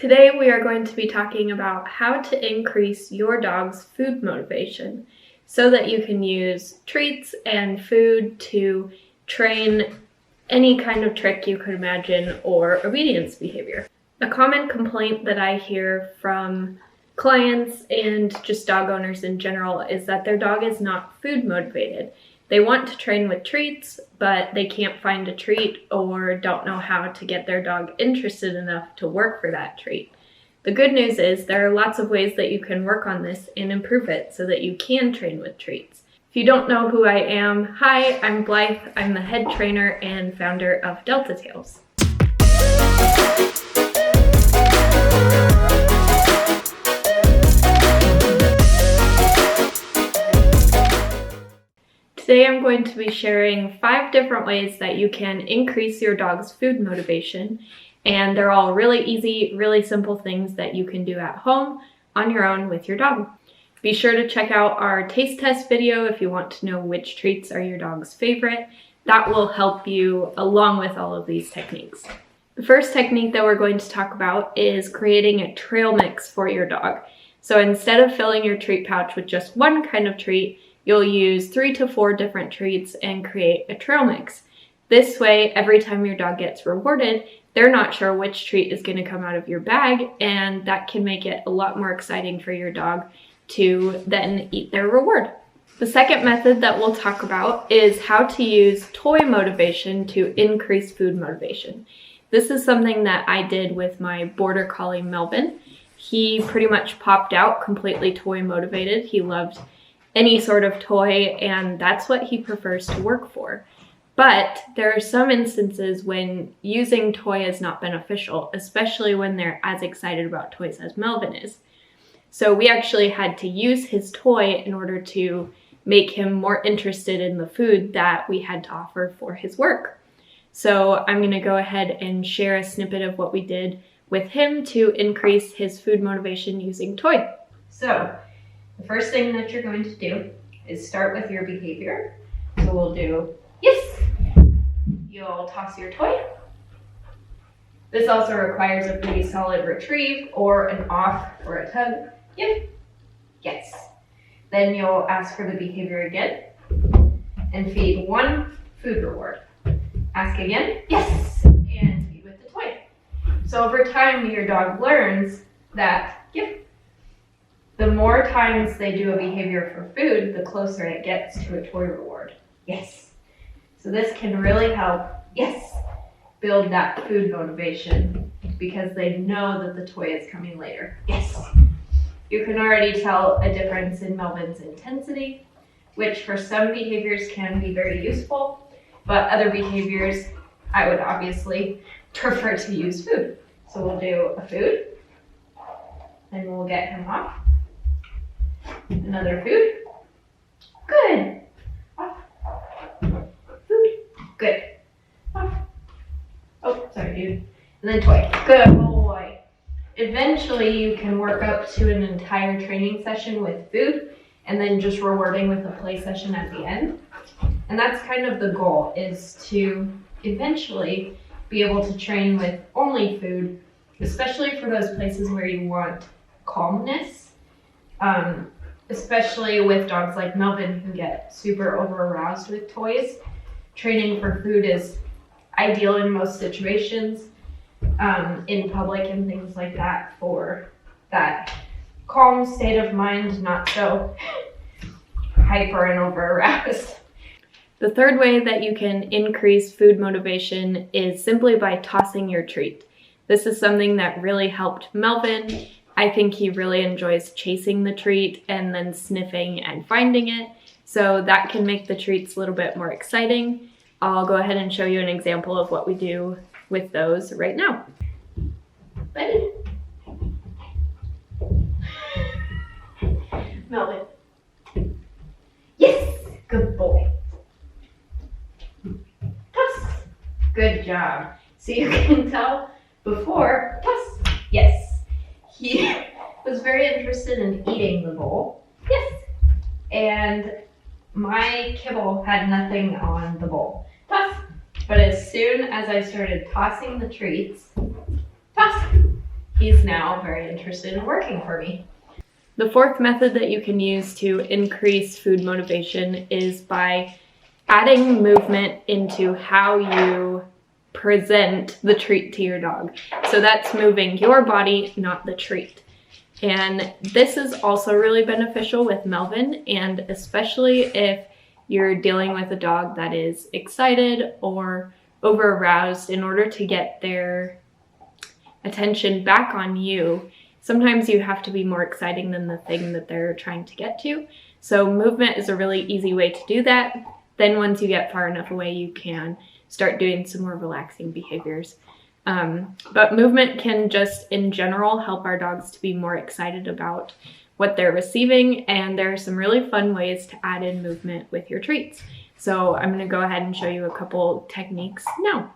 Today we are going to be talking about how to increase your dog's food motivation so that you can use treats and food to train any kind of trick you could imagine or obedience behavior. A common complaint that I hear from clients and just dog owners in general is that their dog is not food motivated. They want to train with treats, but they can't find a treat or don't know how to get their dog interested enough to work for that treat. The good news is there are lots of ways that you can work on this and improve it so that you can train with treats. If you don't know who I am, hi, I'm Blythe. I'm the head trainer and founder of Delta Tails. Today I'm going to be sharing 5 different ways that you can increase your dog's food motivation, and they're all really easy, really simple things that you can do at home on your own with your dog. Be sure to check out our taste test video if you want to know which treats are your dog's favorite. That will help you along with all of these techniques. The first technique that we're going to talk about is creating a trail mix for your dog. So instead of filling your treat pouch with just one kind of treat, you'll use 3 to 4 different treats and create a trail mix. This way, every time your dog gets rewarded, they're not sure which treat is going to come out of your bag, and that can make it a lot more exciting for your dog to then eat their reward. The second method that we'll talk about is how to use toy motivation to increase food motivation. This is something that I did with my border collie Melvin. He pretty much popped out completely toy motivated. He loved any sort of toy, and that's what he prefers to work for. But there are some instances when using toy is not beneficial, especially when they're as excited about toys as Melvin is. So we actually had to use his toy in order to make him more interested in the food that we had to offer for his work. So I'm going to go ahead and share a snippet of what we did with him to increase his food motivation using toy. So the first thing that you're going to do is start with your behavior. So we'll do yes. You'll toss your toy. This also requires a pretty solid retrieve or an off or a tug. Yep. Yes. Then you'll ask for the behavior again and feed 1 food reward. Ask again. Yes. And feed with the toy. So over time, your dog learns that, yep, the more times they do a behavior for food, the closer it gets to a toy reward. Yes. So this can really help, yes, build that food motivation because they know that the toy is coming later. Yes. You can already tell a difference in Melvin's intensity, which for some behaviors can be very useful, but other behaviors I would obviously prefer to use food. So we'll do a food, and we'll get him off. Another food. Good. Off. Food. Good. Off. Oh, sorry, dude. And then toy. Good boy. Eventually, you can work up to an entire training session with food and then just rewarding with a play session at the end. And that's kind of the goal, is to eventually be able to train with only food, especially for those places where you want calmness. Especially with dogs like Melvin who get super over-aroused with toys. Training for food is ideal in most situations, in public and things like that, for that calm state of mind, not so hyper and over-aroused. The third way that you can increase food motivation is simply by tossing your treat. This is something that really helped Melvin. I think he really enjoys chasing the treat and then sniffing and finding it. So that can make the treats a little bit more exciting. I'll go ahead and show you an example of what we do with those right now. Ready? Melvin. Yes! Good boy. Toss. Good job. So you can tell before, toss. Yes. He was very interested in eating the bowl. Yes. And my kibble had nothing on the bowl. Toss. But as soon as I started tossing the treats, toss, he he's now very interested in working for me. The fourth method that you can use to increase food motivation is by adding movement into how you present the treat to your dog. So that's moving your body, not the treat. And this is also really beneficial with Melvin, and especially if you're dealing with a dog that is excited or over-aroused. In order to get their attention back on you, sometimes you have to be more exciting than the thing that they're trying to get to. So movement is a really easy way to do that. Then once you get far enough away, you can start doing some more relaxing behaviors. But movement can just, in general, help our dogs to be more excited about what they're receiving, and there are some really fun ways to add in movement with your treats. So I'm going to go ahead and show you a couple techniques now.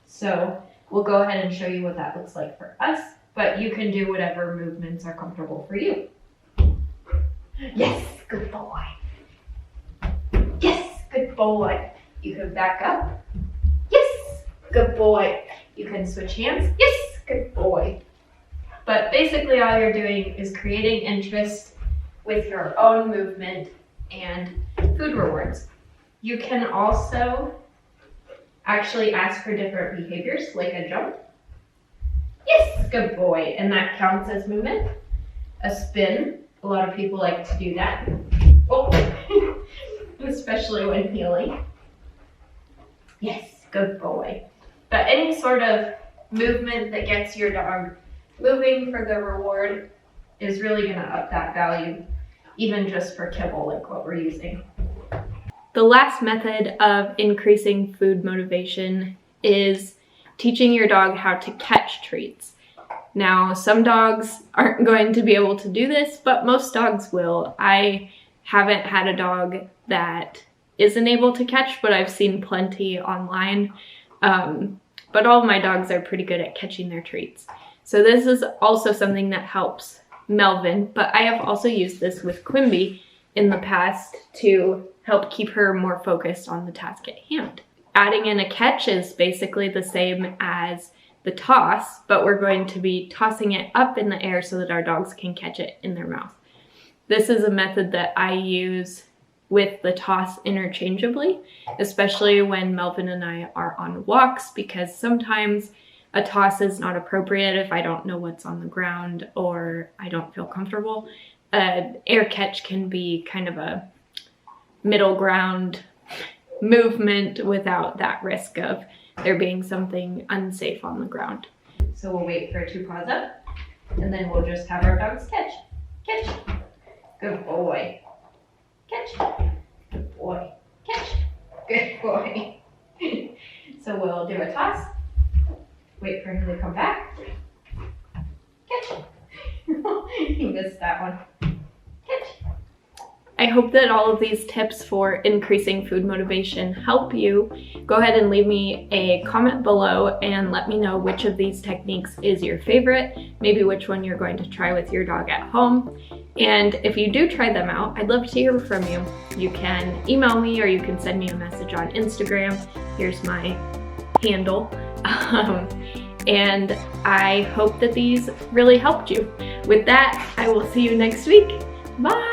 So we'll go ahead and show you what that looks like for us, but you can do whatever movements are comfortable for you. Yes, good boy. Yes, good boy. You can back up. Yes, good boy. You can switch hands. Yes, good boy. But basically all you're doing is creating interest with your own movement and food rewards. You can also actually ask for different behaviors, like a jump. Yes, good boy. And that counts as movement. A spin. A lot of people like to do that. Oh, especially when healing. Yes, good boy. But any sort of movement that gets your dog moving for the reward is really going to up that value, even just for kibble like what we're using. The last method of increasing food motivation is teaching your dog how to catch treats. Now, some dogs aren't going to be able to do this, but most dogs will. I haven't had a dog that isn't able to catch, but I've seen plenty online. But all of my dogs are pretty good at catching their treats. So this is also something that helps Melvin, but I have also used this with Quimby in the past to help keep her more focused on the task at hand. Adding in a catch is basically the same as the toss, but we're going to be tossing it up in the air so that our dogs can catch it in their mouth. This is a method that I use with the toss interchangeably, especially when Melvin and I are on walks, because sometimes a toss is not appropriate if I don't know what's on the ground or I don't feel comfortable. Air catch can be kind of a middle ground movement without that risk of there being something unsafe on the ground. So we'll wait for 2 paws up, and then we'll just have our dogs catch. Catch. Good boy. Catch. Good boy. Catch. Good boy. So we'll do a toss. Wait for him to come back. Catch. He missed that one. Catch. I hope that all of these tips for increasing food motivation help you. Go ahead and leave me a comment below and let me know which of these techniques is your favorite, maybe which one you're going to try with your dog at home. And if you do try them out, I'd love to hear from you. You can email me or you can send me a message on Instagram. Here's my handle. And I hope that these really helped you. With that, I will see you next week. Bye!